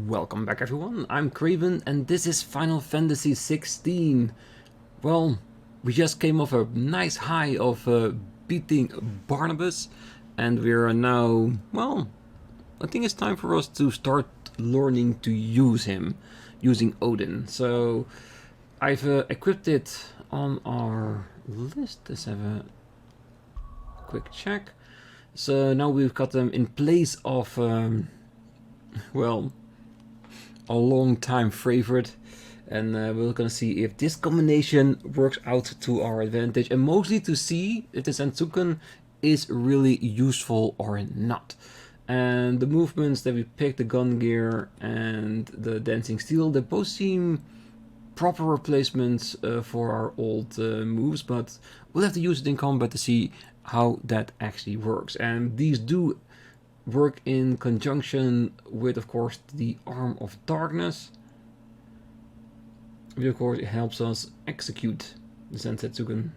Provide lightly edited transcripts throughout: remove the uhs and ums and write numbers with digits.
Welcome back everyone, I'm Craven and this is Final Fantasy XVI. Well, we just came off a nice high of beating Barnabas and we are now, well, I think it's time for us to start learning to use him, using Odin. So I've equipped it on our list. Let's have a quick check. So now we've got them in place of well, a long time favorite, and we're gonna see if this combination works out to our advantage, and mostly to see if the Sensuken is really useful or not. And the movements that we picked, the gun gear and the dancing steel, they both seem proper replacements for our old moves, but we'll have to use it in combat to see how that actually works. And these do work in conjunction with, of course, the Arm of Darkness, which of course it helps us execute the Sensetsuken.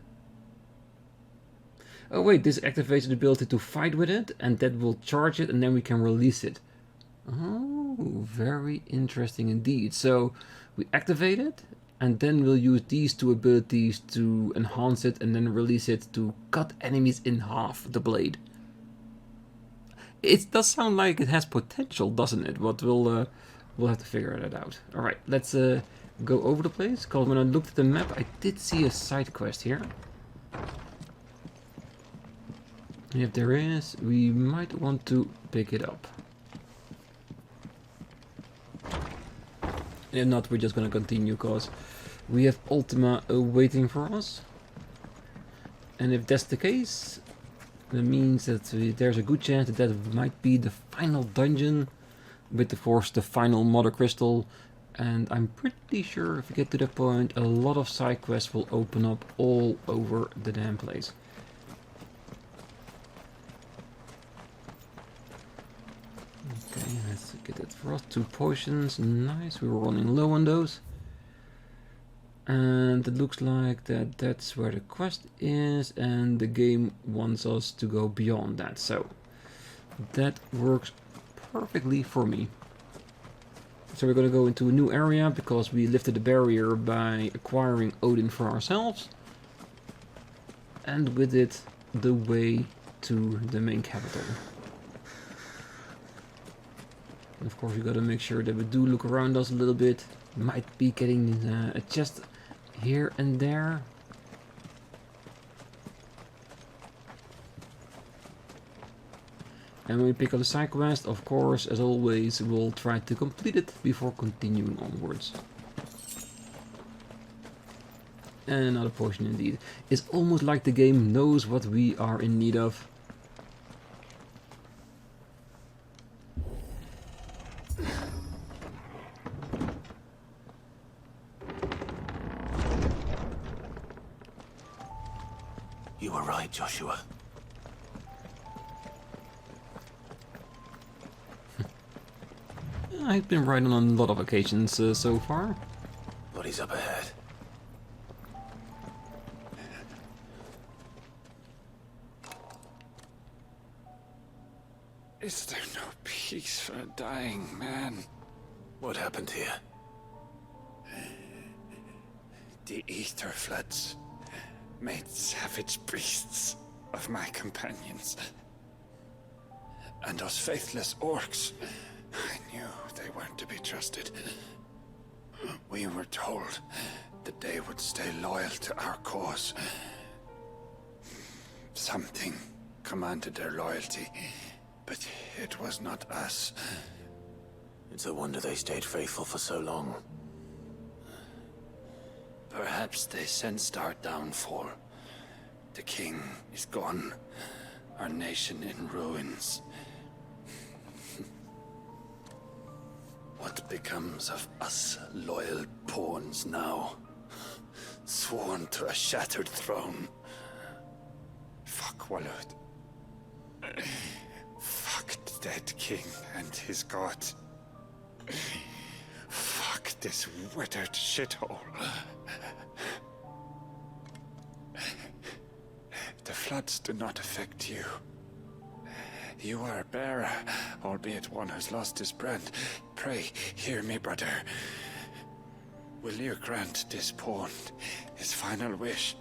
Oh wait, this activates the ability to fight with it, and that will charge it, and then we can release it. Oh, very interesting indeed. So we activate it, and then we'll use these two abilities to enhance it, and then release it to cut enemies in half with the blade. It does sound like it has potential, doesn't it? But we'll have to figure that out. All right, let's go over the place. Because when I looked at the map, I did see a side quest here. And if there is, we might want to pick it up. If not, we're just gonna continue because we have Ultima waiting for us. And if that's the case, that means that there's a good chance that that might be the final dungeon with, of course, the final Mother Crystal. And I'm pretty sure if we get to that point, a lot of side quests will open up all over the damn place. Okay, let's get it for us. 2 potions, nice. We were running low on those. And it looks like that's where the quest is, and the game wants us to go beyond that. So that works perfectly for me. So we're going to go into a new area because we lifted the barrier by acquiring Odin for ourselves. And with it, the way to the main capital. And of course we got to make sure that we do look around us a little bit. Might be getting a chest here and there. And when we pick up the side quest, of course, as always, we'll try to complete it before continuing onwards. And another potion indeed. It's almost like the game knows what we are in need of. You were right, Joshua. I've been right on a lot of occasions so far. What is up ahead? Is there no peace for a dying man? What happened here? The ether floods made savage beasts of my companions. And those faithless orcs, I knew they weren't to be trusted. We were told that they would stay loyal to our cause. Something commanded their loyalty, but it was not us. It's a wonder they stayed faithful for so long. Perhaps they sensed our downfall. The king is gone, our nation in ruins. What becomes of us loyal pawns now? Sworn to a shattered throne. Fuck Walud. Fuck the dead king and his god. Fuck this withered shithole. The floods do not affect you. You are a bearer, albeit one who's lost his brand. pray, hear me, brother. Will you grant this pawn his final wish?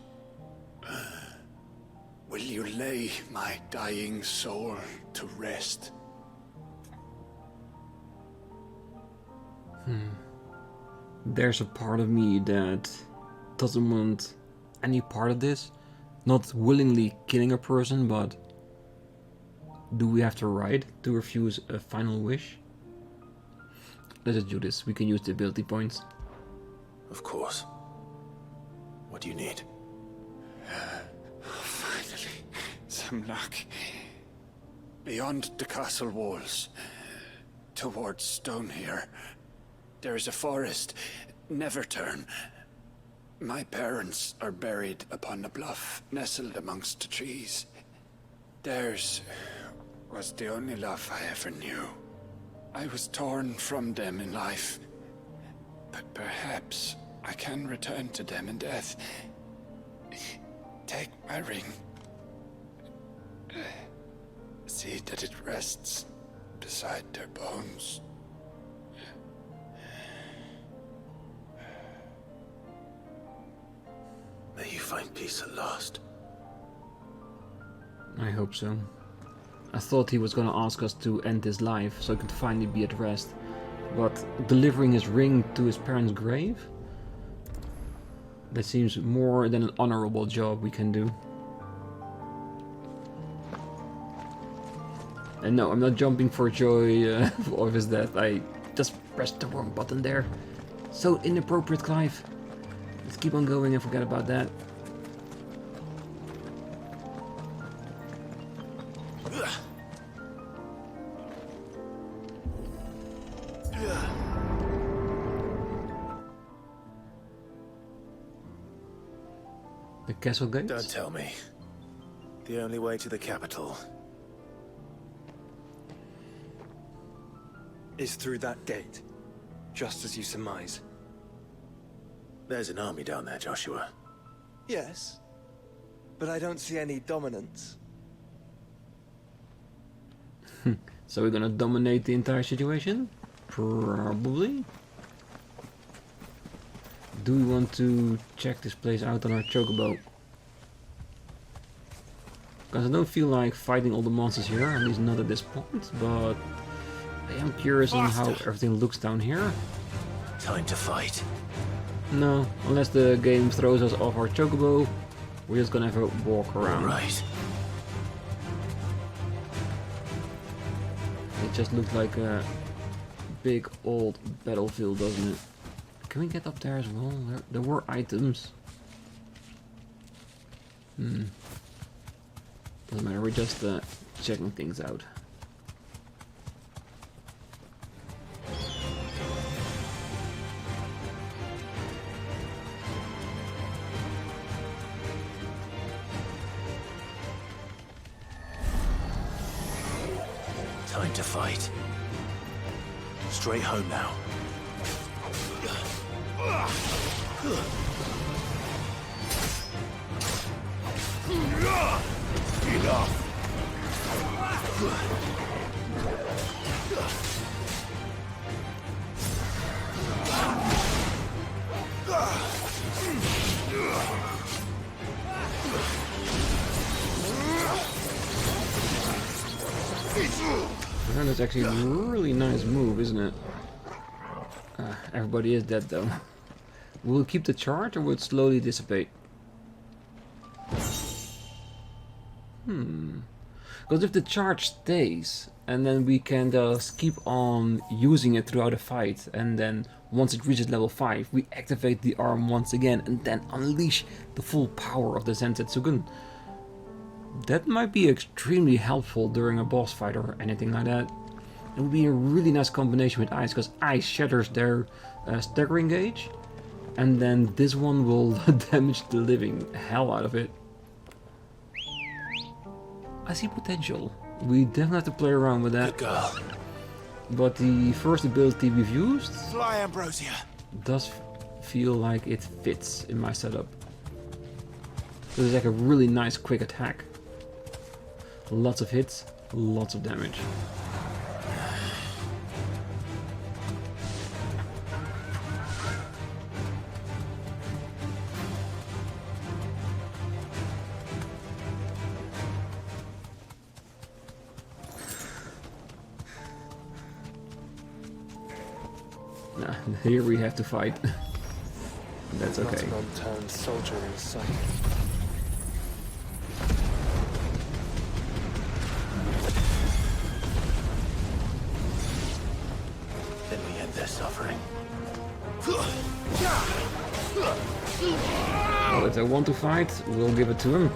Will you lay my dying soul to rest? There's a part of me that doesn't want any part of this. Not willingly killing a person, but do we have the right to refuse a final wish? Let's just do this. We can use the ability points. Of course. What do you need? Finally, some luck. Beyond the castle walls, towards Stonhyrr, there is a forest. Never turn. My parents are buried upon a bluff, nestled amongst the trees. Theirs was the only love I ever knew. I was torn from them in life, but perhaps I can return to them in death. Take my ring. See that it rests beside their bones. May you find peace at last. I hope so. I thought he was gonna ask us to end his life so he could finally be at rest. But delivering his ring to his parents' grave? That seems more than an honorable job we can do. And no, I'm not jumping for joy of his death. I just pressed the wrong button there. So inappropriate, Clive. Let's keep on going and forget about that. The castle gates? Don't tell me. The only way to the capital is through that gate, just as you surmise. There's an army down there, Joshua. Yes, but I don't see any dominance. So we're gonna dominate the entire situation? Probably. Do we want to check this place out on our chocobo? Because I don't feel like fighting all the monsters here, at least not at this point, but I am curious on how everything looks down here. Time to fight. No, unless the game throws us off our chocobo, we're just gonna have a walk around. Right. It just looks like a big old battlefield, doesn't it? Can we get up there as well? There were items. Doesn't matter, we're just checking things out. Time to fight. Straight home now. Enough. That's actually a really nice move, isn't it? Everybody is dead though. Will it keep the charge or will it slowly dissipate? Because if the charge stays, and then we can just keep on using it throughout the fight, and then once it reaches level 5, we activate the arm once again, and then unleash the full power of the Zensetsugun. That might be extremely helpful during a boss fight or anything like that. It would be a really nice combination with ice, because ice shatters their staggering gauge, and then this one will damage the living hell out of it. I see potential. We definitely have to play around with that. Good girl. But the first ability we've used Fly, Ambrosia. does feel like it fits in my setup. This is like a really nice quick attack. Lots of hits, lots of damage. Nah, here we have to fight. That's Not okay. an unturned soldier in sight. Then we end their suffering. Well, if they want to fight, we'll give it to them.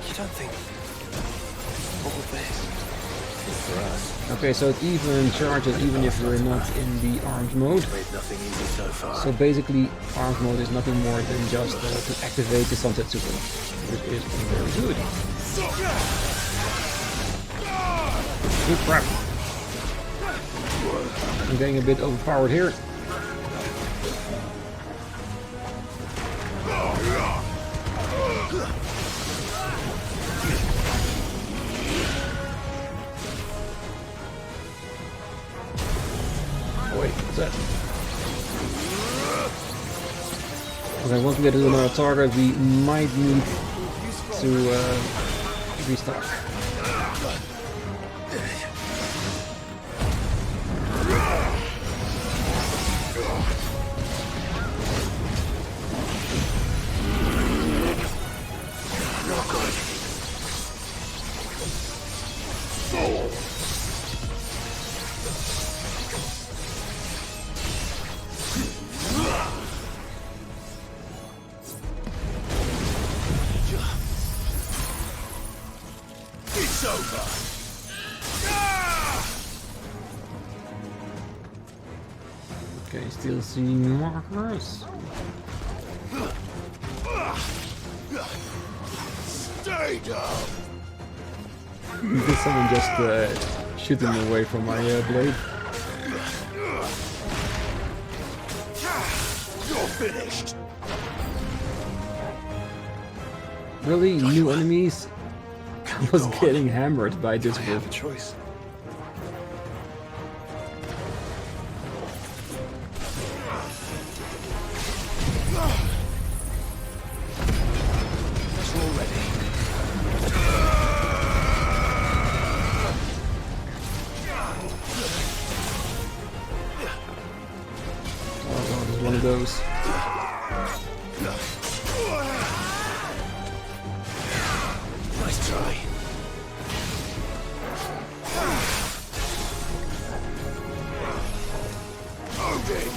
You don't think all of this is for us? Okay, so it even charges even if we're not in the arms mode. Made nothing easy so far. So basically, arms mode is nothing more than just to activate the Sunset Super, which is very good. Good crap. I'm getting a bit overpowered here. Wait, what's that? Okay, once we get to another target, we might need to restart. It's over. Okay, still seeing markers. Stay down. Did someone just shoot him away from my blade? You're finished. Really? New enemies? I was getting hammered by this I have a wolf. choice. It's all ready. Oh god, it's one of those. Nice try. Loading.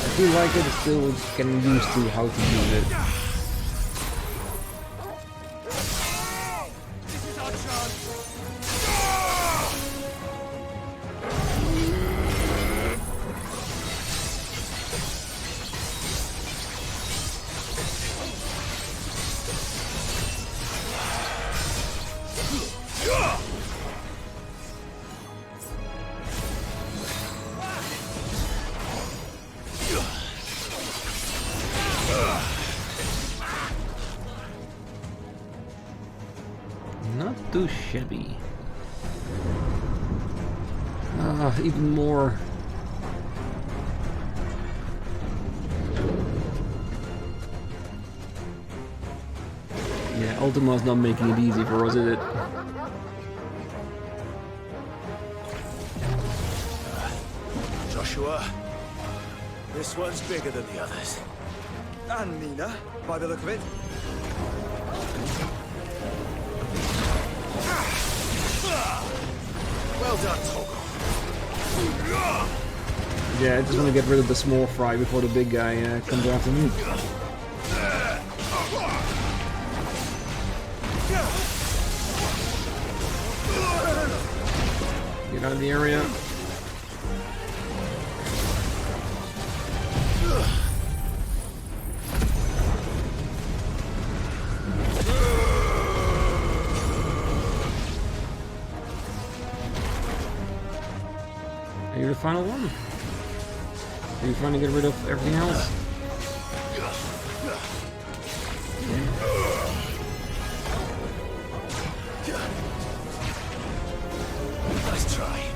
I feel like it's still getting used to how to use it. This is our chance. Not too shabby. Even more. Yeah, Ultima's not making it easy for us, is it? Joshua, this one's bigger than the others. And Nina, by the look of it. Well done, Toggle. Yeah, I just want to get rid of the small fry before the big guy comes after me. Get out of the area. Are you the final one? Are you trying to get rid of everything else? Nice try.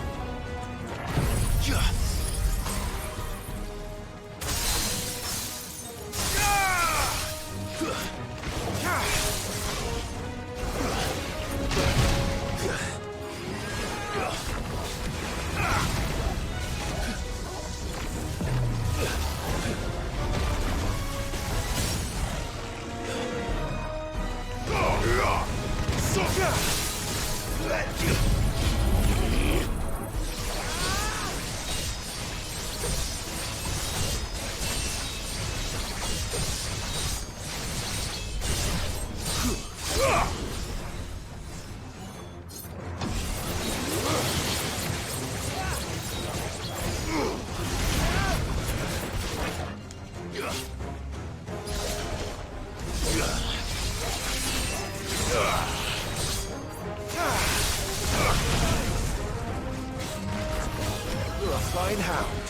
Fine hound.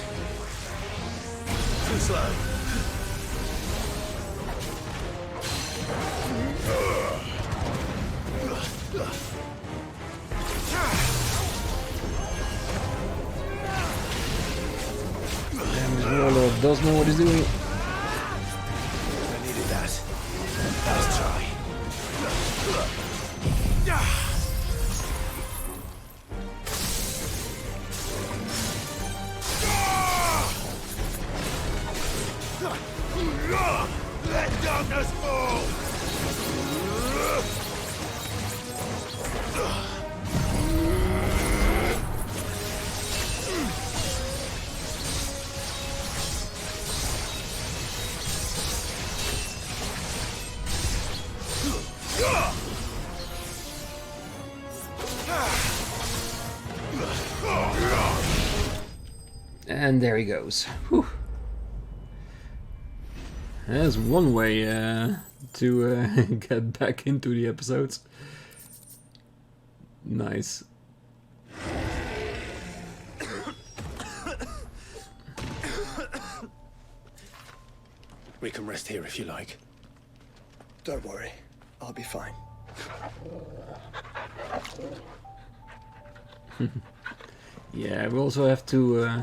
Too slow. Damn, this warlord does know what he's doing. I needed that. Nice try. Let darkness fall! And there he goes. Whew. That's one way to get back into the episodes. Nice. We can rest here if you like. Don't worry, I'll be fine. Yeah, we also have to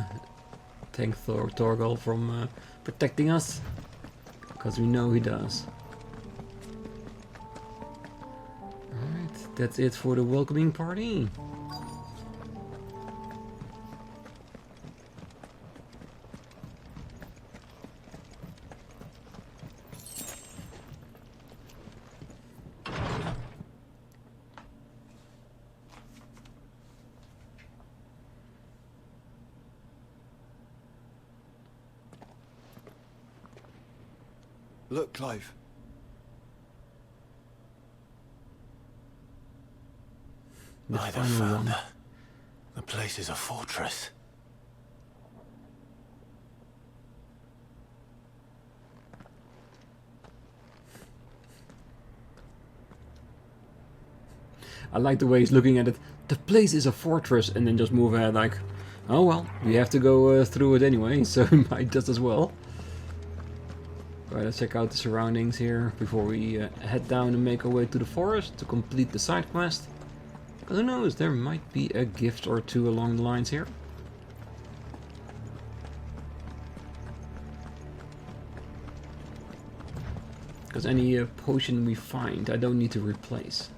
thank Torgal from protecting us, because we know he does. Alright, that's it for the welcoming party. Look, Clive. Neither found her. The place is a fortress. I like the way he's looking at it. The place is a fortress, and then just move ahead like, oh well, we have to go through it anyway, so we might just as well. Alright, let's check out the surroundings here before we head down and make our way to the forest to complete the side quest. Because who knows, there might be a gift or two along the lines here. Because any potion we find, I don't need to replace.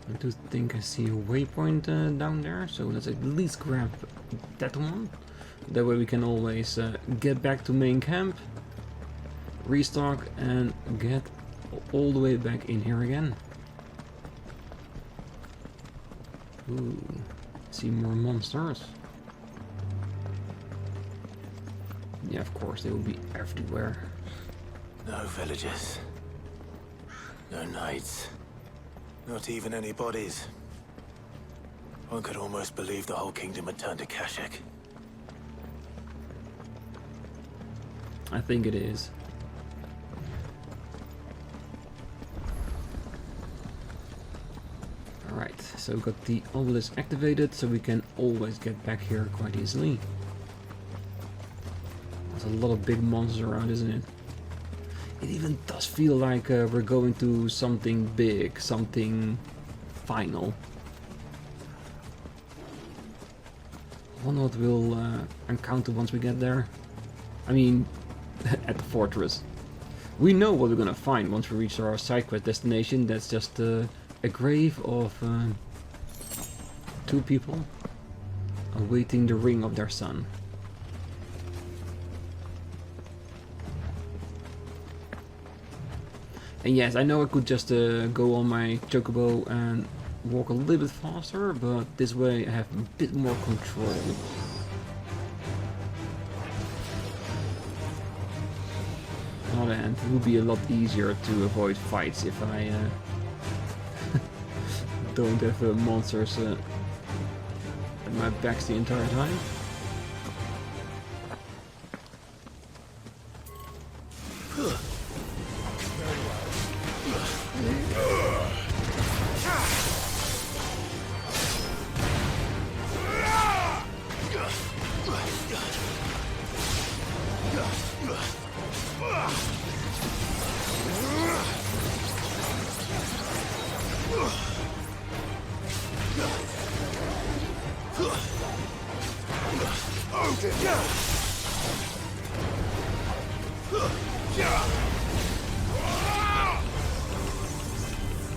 I do think I see a waypoint down there, so let's at least grab that one. That way we can always get back to main camp, restock, and get all the way back in here again. Ooh, see more monsters. Yeah, of course, they will be everywhere. No villagers. No knights. Not even any bodies. One could almost believe the whole kingdom had turned to Kashek. I think it is. Alright, so we've got the obelisk activated, so we can always get back here quite easily. There's a lot of big monsters around, isn't it? It even does feel like we're going to something big, something final. I wonder what we'll encounter once we get there. I mean, at the fortress. We know what we're gonna find once we reach our side quest destination. That's just a grave of 2 people awaiting the ring of their son. And yes, I know I could just go on my chocobo and walk a little bit faster, but this way I have a bit more control. On the other hand, it would be a lot easier to avoid fights if I don't have monsters at my backs the entire time.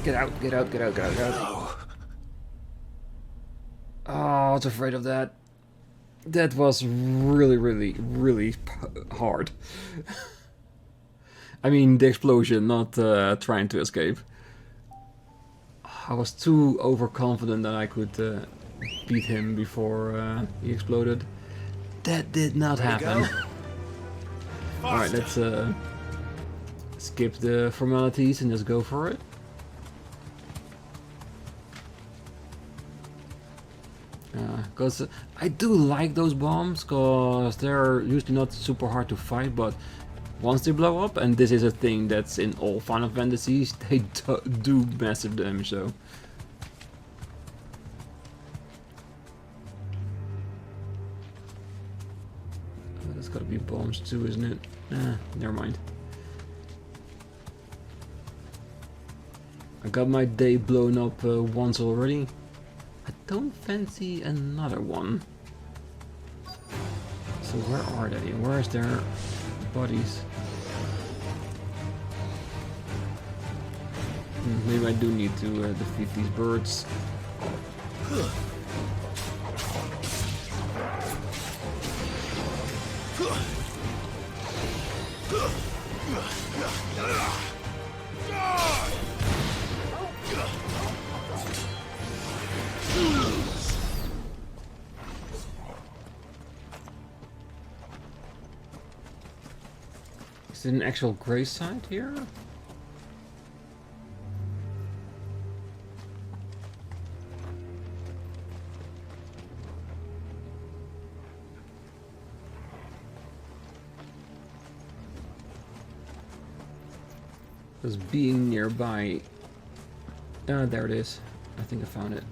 Get out, get out, get out, get out, get out. Oh, I was afraid of that. That was really, really, really hard. I mean, the explosion, not trying to escape. I was too overconfident that I could beat him before he exploded. That did not happen. Alright, let's skip the formalities and just go for it. Because I do like those bombs, because they're usually not super hard to fight, but once they blow up, and this is a thing that's in all Final Fantasies, they do massive damage though. Oh, that's gotta be bombs too, isn't it? Never mind. I got my day blown up once already. I don't fancy another one. So where are they? Where's their bodies? Maybe I do need to defeat these birds. Is it an actual grave site here? Because being nearby... there it is. I think I found it.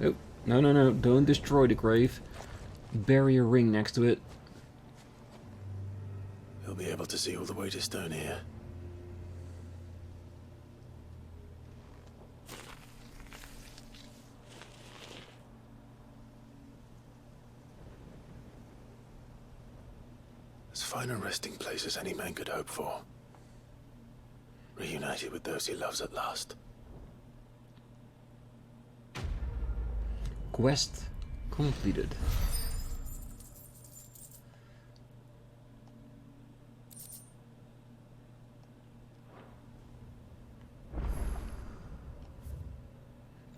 Oh, no, no, no, don't destroy the grave. Bury a ring next to it. You'll be able to see all the way to Stonhyrr. As fine a resting place as any man could hope for. Reunited with those he loves at last. Quest completed.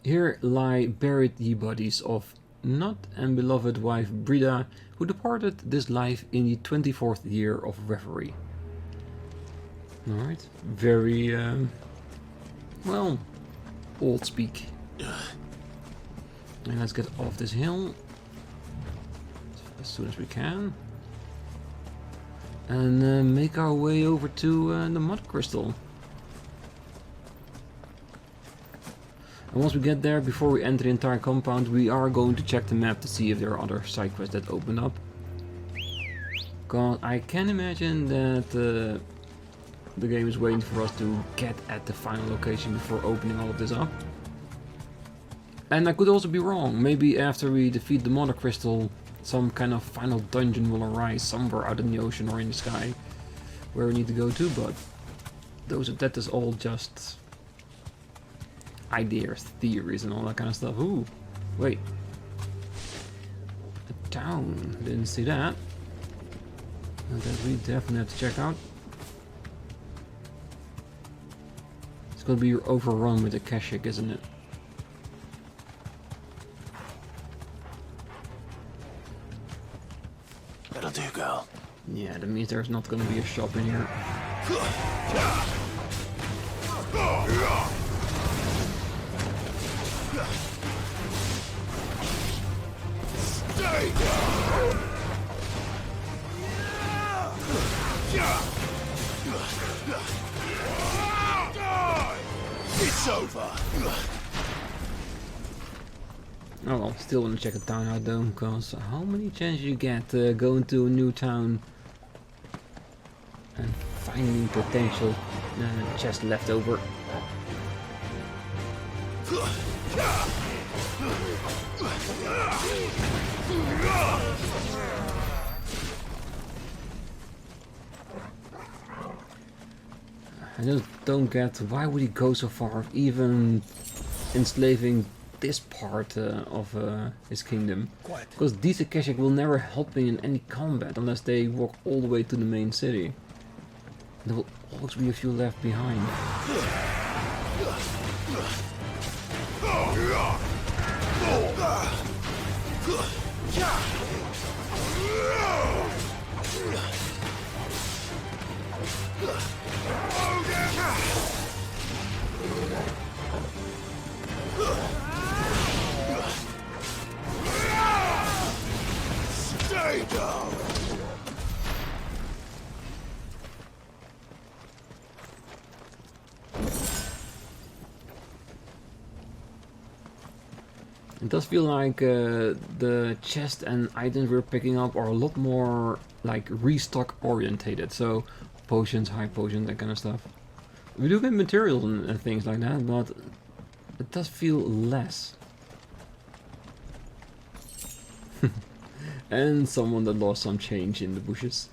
Here lie buried the bodies of Nod and beloved wife Brida, who departed this life in the 24th year of reverie. Alright, very, well, old speak. And let's get off this hill. as soon as we can. And make our way over to the mud crystal. And once we get there, before we enter the entire compound, we are going to check the map to see if there are other side quests that open up. Because I can imagine that the game is waiting for us to get at the final location before opening all of this up. And I could also be wrong. Maybe after we defeat the Mother Crystal, some kind of final dungeon will arise somewhere out in the ocean or in the sky where we need to go to, but that is all just ideas, theories, and all that kind of stuff. Ooh, wait. A town. Didn't see that. That we definitely have to check out. It's gonna be overrun with the Keshik, isn't it? That'll do, girl. Yeah, that means there's not gonna be a shop in here. Stay down. It's over. Oh well, still want to check the town out though, because how many chances you get going to a new town and finding potential chest left over. I just don't get why would he go so far, even enslaving this part of his kingdom. Because these Akashic will never help me in any combat unless they walk all the way to the main city. There will always be a few left behind. Stay down. It does feel like the chest and items we're picking up are a lot more like restock orientated, so potions, high potions, that kind of stuff. We do get materials and things like that, but it does feel less. And someone that lost some change in the bushes.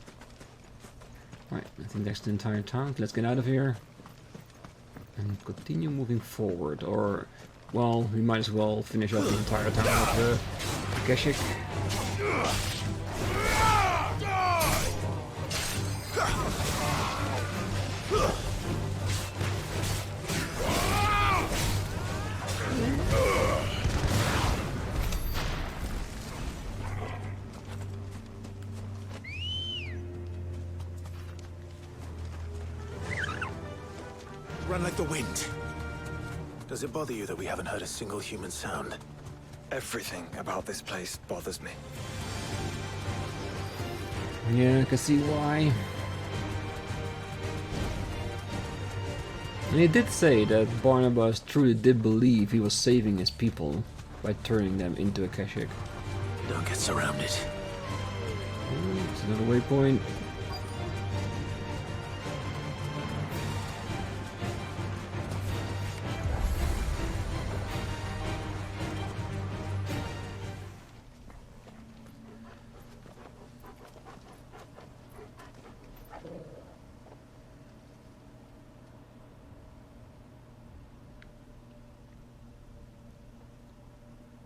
Right, I think that's the entire town. Let's get out of here and continue moving forward, or well, we might as well finish off the entire town with the Keshik. Run like the wind. Does it bother you that we haven't heard a single human sound? Everything about this place bothers me. Yeah, I can see why. And he did say that Barnabas truly did believe he was saving his people by turning them into a Keshik. Don't get surrounded. It's another waypoint.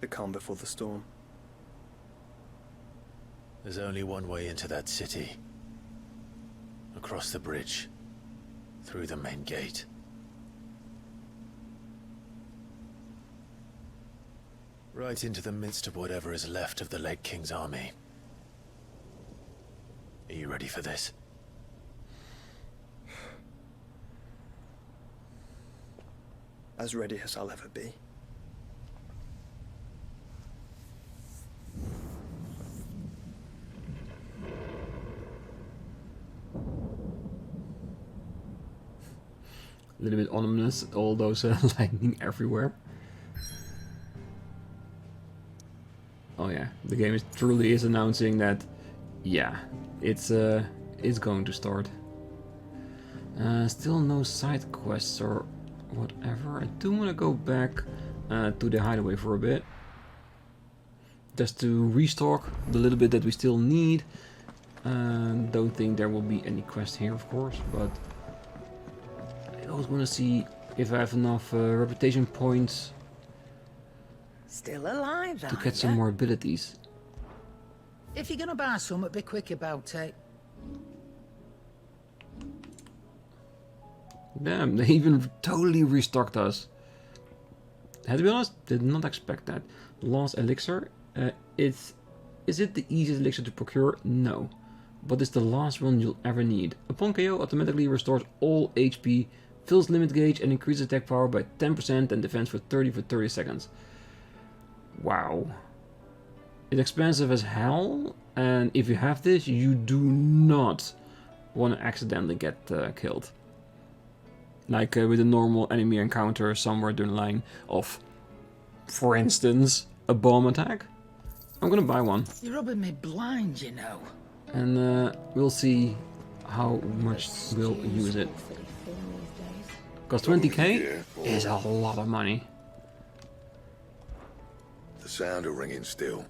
The calm before the storm. There's only one way into that city. Across the bridge. Through the main gate. Right into the midst of whatever is left of the late King's army. Are you ready for this? As ready as I'll ever be. A little bit ominous, all those lightning everywhere. Oh yeah, the game truly is announcing that, yeah, it's going to start. Still no side quests or whatever. I do want to go back to the hideaway for a bit, just to restock the little bit that we still need. Don't think there will be any quest here, of course, but I always want to see if I have enough reputation points Still alive, to get some more abilities. If you're gonna buy some, be quick about it. Damn, they even totally restocked us. And to be honest, did not expect that. Lost elixir. Is it the easiest elixir to procure? No. But it's the last one you'll ever need. Upon KO, automatically restores all HP, fills limit gauge, and increases attack power by 10% and defense for 30 seconds. Wow. It's expensive as hell, and if you have this, you do not want to accidentally get killed. Like with a normal enemy encounter somewhere down the line of, for instance, a bomb attack. I'm gonna buy one. You're rubbing me blind, you know. And we'll see how much we'll use it. Because 20k is a lot of money. The sound of ringing still.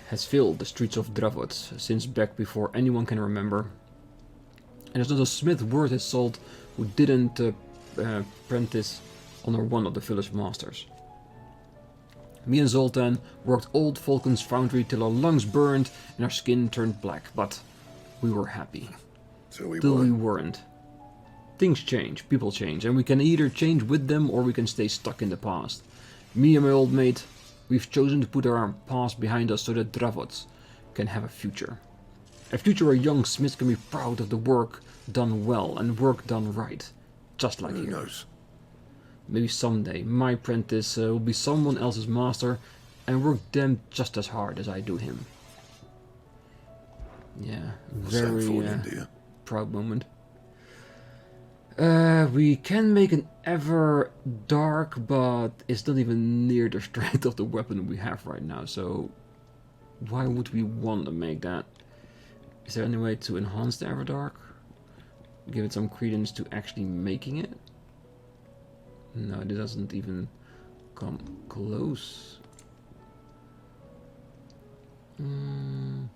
Has filled the streets of Dravot since back before anyone can remember. And there's not a smith worth his salt who didn't apprentice under one of the village masters. Me and Zoltan worked old Vulcan's foundry till our lungs burned and our skin turned black, but we were happy. So we Till we won. weren't. Things change, people change, and we can either change with them or we can stay stuck in the past. Me and my old mate, we've chosen to put our past behind us so that Dravots can have a future. A future where young smiths can be proud of the work done well and work done right. Just like Who here. knows? Maybe someday my apprentice will be someone else's master and work them just as hard as I do him. Yeah, very proud moment. We can make an ever dark, but it's not even near the strength of the weapon we have right now, so why would we want to make that? Is there any way to enhance the Everdark? Give it some credence to actually making it? No, it doesn't even come close. And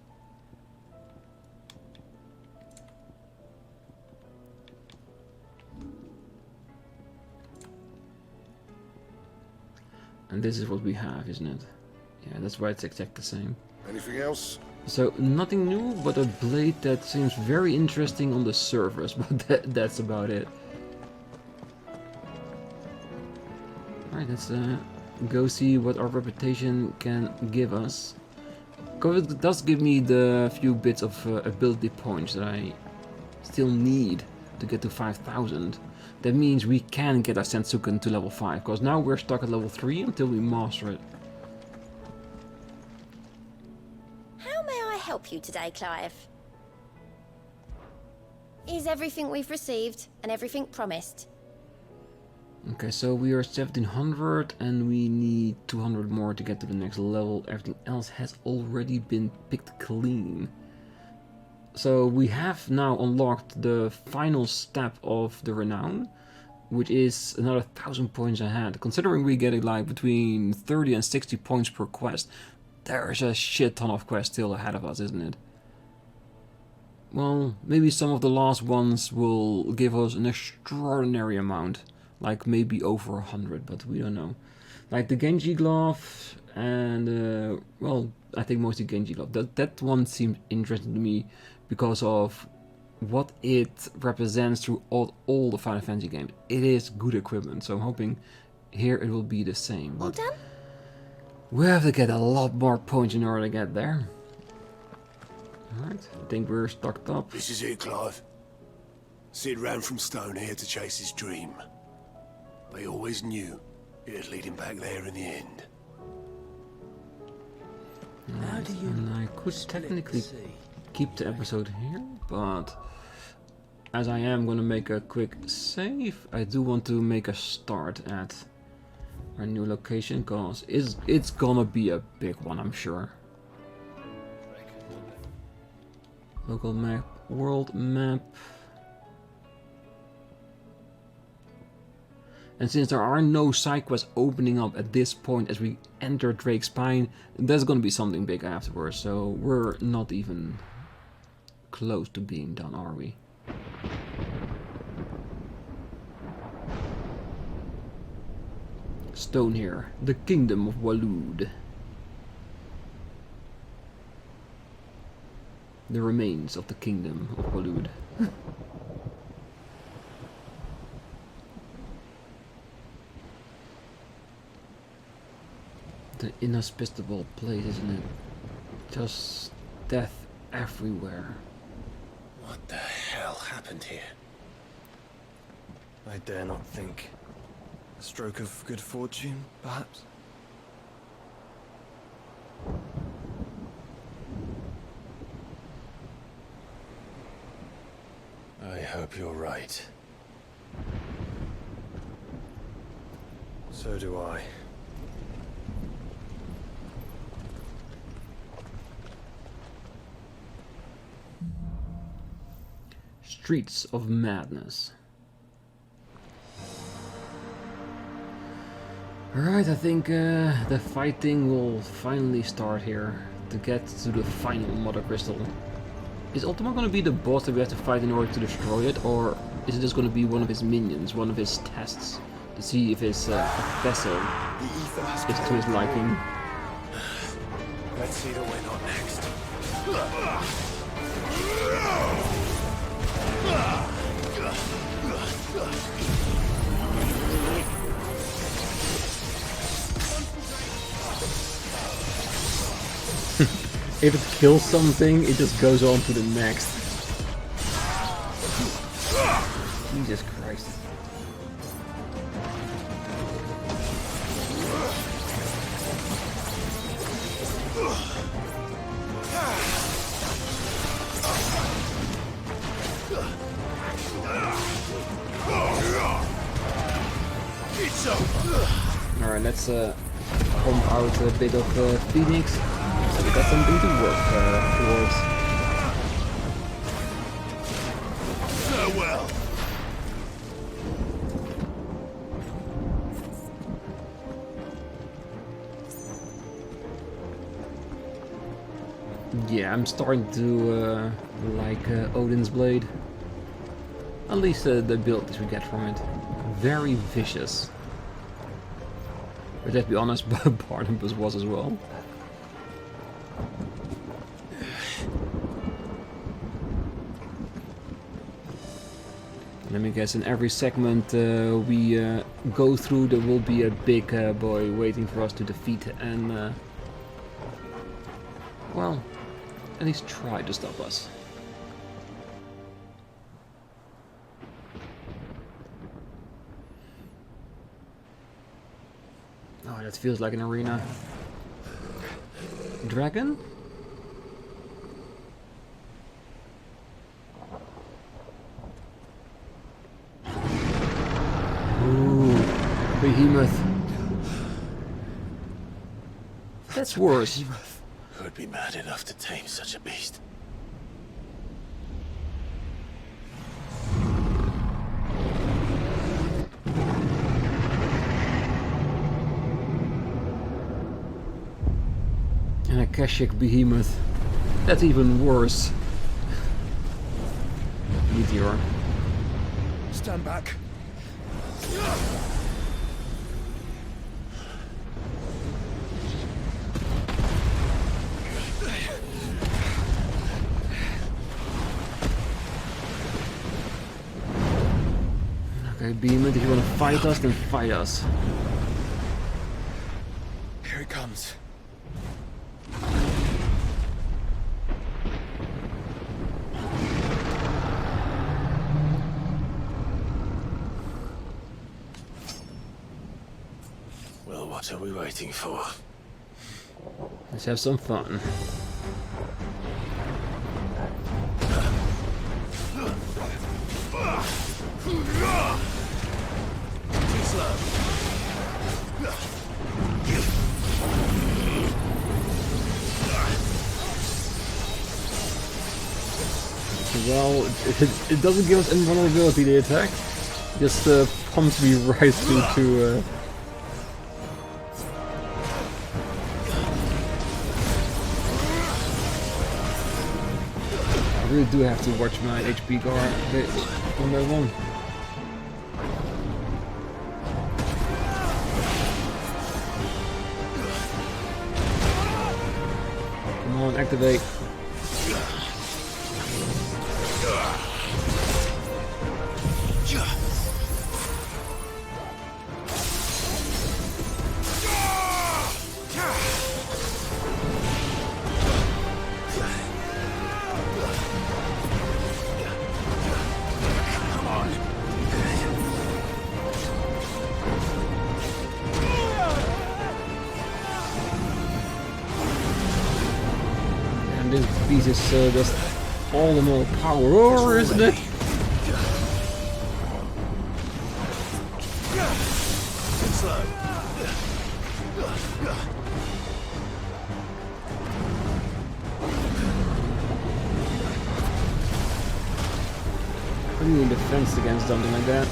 this is what we have, isn't it? Yeah, that's why it's exactly the same. Anything else? So, nothing new, but a blade that seems very interesting on the surface, but that's about it. Alright, let's go see what our reputation can give us. Because it does give me the few bits of ability points that I still need to get to 5,000. That means we can get our Sensuken to level 5, because now we're stuck at level 3 until we master it. How may I help you today, Clive? Is everything we've received and everything promised? Okay, so we are 1700 and we need 200 more to get to the next level. Everything else has already been picked clean. So we have now unlocked the final step of the renown, which is another 1000 points ahead. Considering we get like between 30 and 60 points per quest, there's a shit ton of quests still ahead of us, isn't it? Well, maybe some of the last ones will give us an extraordinary amount. Like maybe over 100, but we don't know. Like the Genji glove and well, I think mostly Genji glove. That one seemed interesting to me because of what it represents through all the Final Fantasy games. It is good equipment, so I'm hoping here it will be the same. Well But done. we have to get a lot more points in order to get there. Alright, I think we're stocked up. This is it, Clive. Sid ran from Stonhyrr to chase his dream. But he always knew it'd lead him back there in the end. How do you And I could split the technically sea? keep the episode here, but as I am gonna make a quick save, I do want to make a start at our new location, cause it's gonna be a big one, I'm sure. Local map, world map. And since there are no side quests opening up at this point as we enter Drake's Pine, there's gonna be something big afterwards, so we're not even close to being done, are we? Stonhyrr, the Kingdom of Waloed. The remains of the Kingdom of Waloed. The inhospitable place, isn't it? Just death everywhere. What the hell happened here? I dare not think. A stroke of good fortune, perhaps? I hope you're right. So do I. Streets of Madness. Alright, I think the fighting will finally start here to get to the final Mother Crystal. Is Ultima going to be the boss that we have to fight in order to destroy it, or is it just going to be one of his minions, one of his tests, to see if his vessel is to his liking? Let's see the win on next. If it kills something, it just goes on to the next. Jesus Christ. Alright, let's pump out a bit of Phoenix. So we got something to work towards. Farewell. Yeah, I'm starting to like Odin's Blade. At least the abilities we get from it. Very vicious. But let's be honest, Barnabas was as well. Let me guess, in every segment we go through, there will be a big boy waiting for us to defeat and, well, at least try to stop us. Oh, that feels like an arena. Dragon? Ooh, Behemoth. That's worse. Who'd be mad enough to tame such a beast? An Akashic Behemoth. That's even worse. Meteor. Stand back. Okay, Behemoth, if you want to fight us, then fight us. Here it comes. Well, what are we waiting for? Let's have some fun. Too slow. Well, it doesn't give us any vulnerability, the attack. Just pumps me right through to... I really do have to watch my HP go up a bit one by one. Come on, activate. And this beast is just all the more power, isn't it? I need defense against something like that.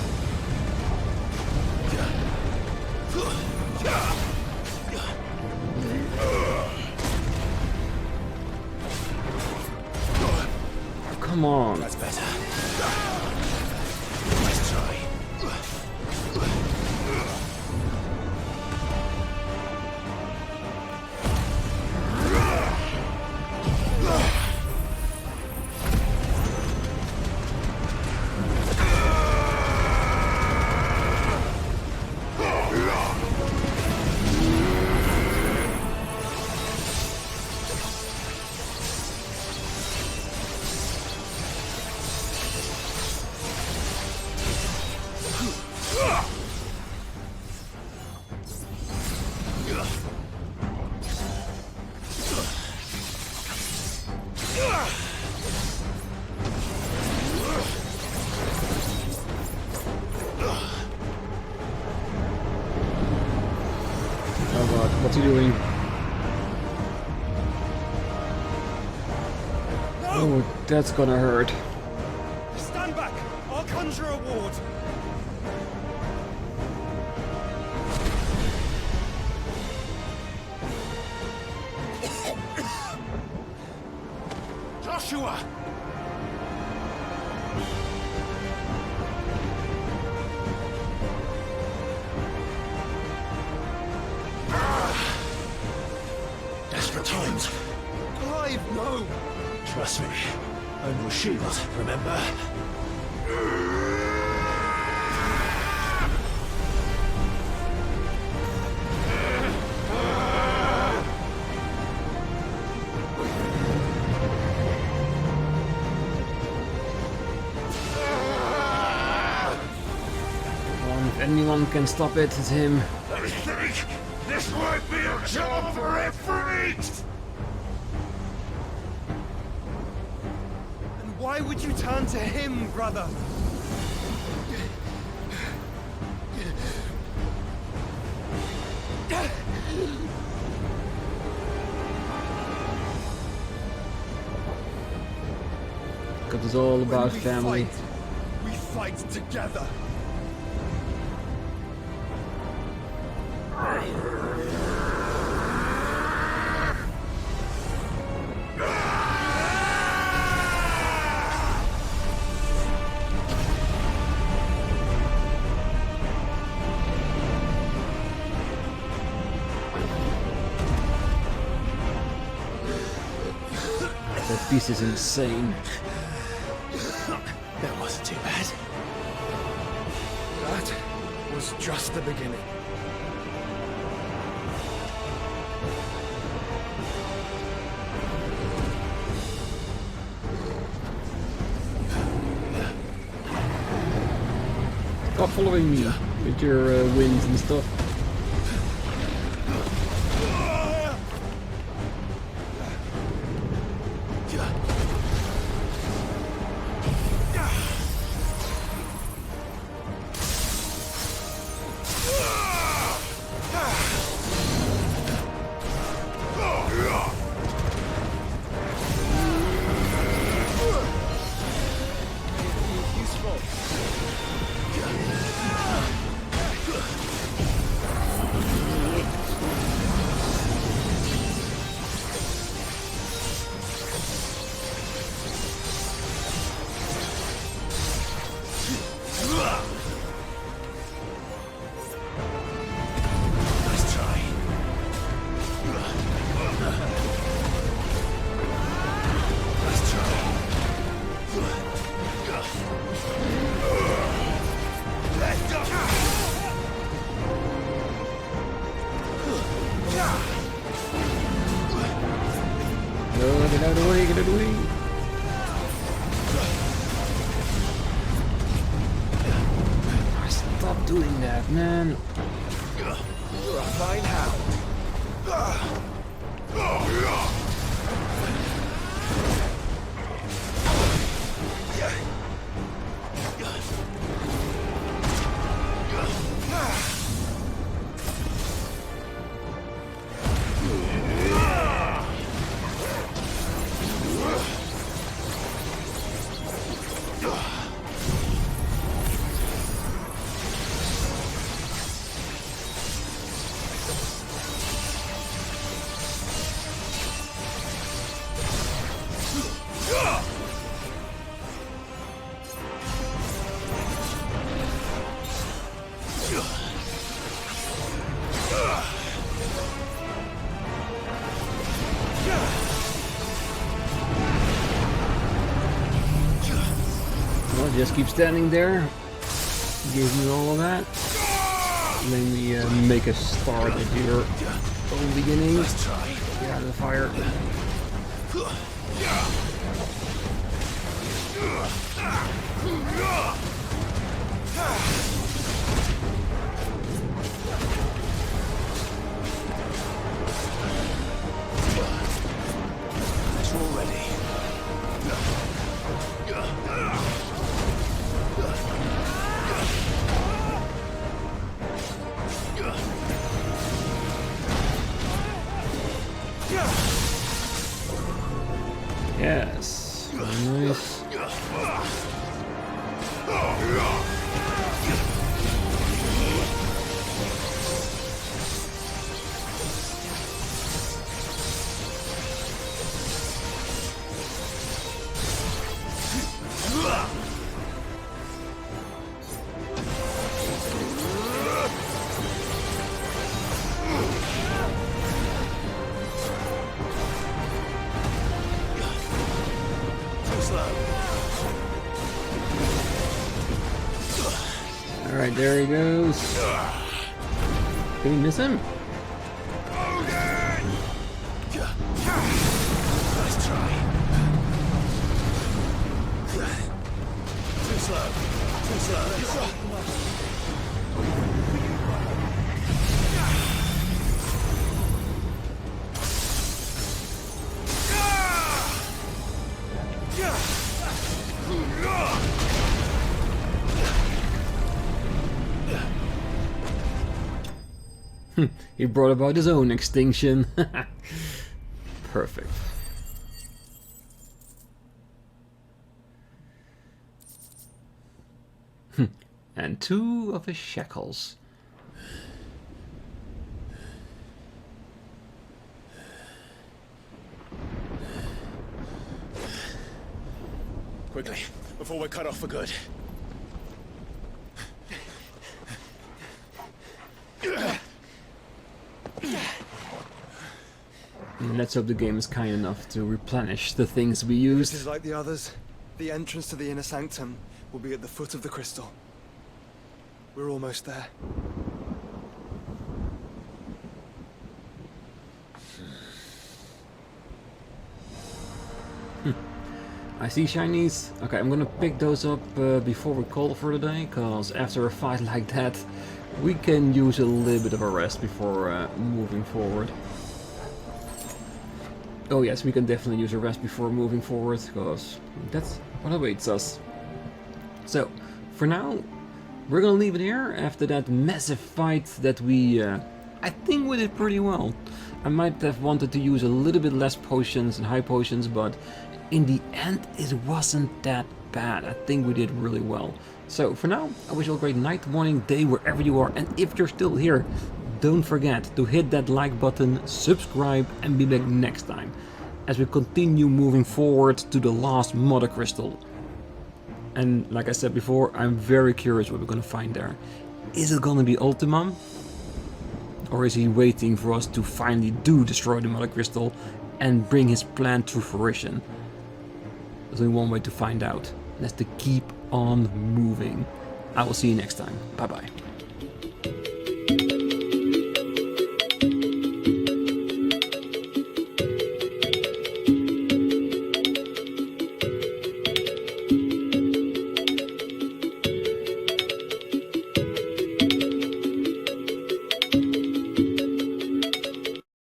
Come on. That's better. Let's try. Oh god, what's he doing? Oh, that's gonna hurt. Stand back! I'll conjure a ward! Joshua! Desperate times. Clive, no! Trust me. Own your shield, remember? If anyone can stop it, it's him. I think this might be a job for a freak! And why would you turn to him, brother? Because it's all about When we family. fight, we fight together. That beast is insane. That wasn't too bad. That was just the beginning. Stop following me with your winds and stuff. Oh, get out of the way, get out of the way. Stop doing that, man. You're a fine hound. Just keep standing there. Give me all of that. Let me make a start at your own beginning. Get out of the fire. It's all ready. Yes. Nice. Alright, there he goes. Did we miss him? Nice try. Too slow. Too slow. He brought about his own extinction. Perfect. And 2 of his shackles. Quickly, before we're cut off for good. And let's hope the game is kind enough to replenish the things we used. This is like the others. The entrance to the inner sanctum will be at the foot of the crystal. We're almost there. I see shinies. Okay, I'm gonna pick those up before we call for the day, because after a fight like that, we can use a little bit of a rest before moving forward. Oh yes, we can definitely use a rest before moving forward, because that's what awaits us. So, for now, we're gonna leave it here after that massive fight that we, I think we did pretty well. I might have wanted to use a little bit less potions and high potions, but in the end it wasn't that bad. I think we did really well. So for now, I wish you all a great night, morning, day, wherever you are, and if you're still here, don't forget to hit that like button, subscribe, and be back next time as we continue moving forward to the last Mother Crystal. And like I said before, I'm very curious what we're gonna find there. Is it gonna be Ultima? Or is he waiting for us to finally destroy the Mother Crystal and bring his plan to fruition? There's only one way to find out. That's to keep on moving. I will see you next time. Bye bye.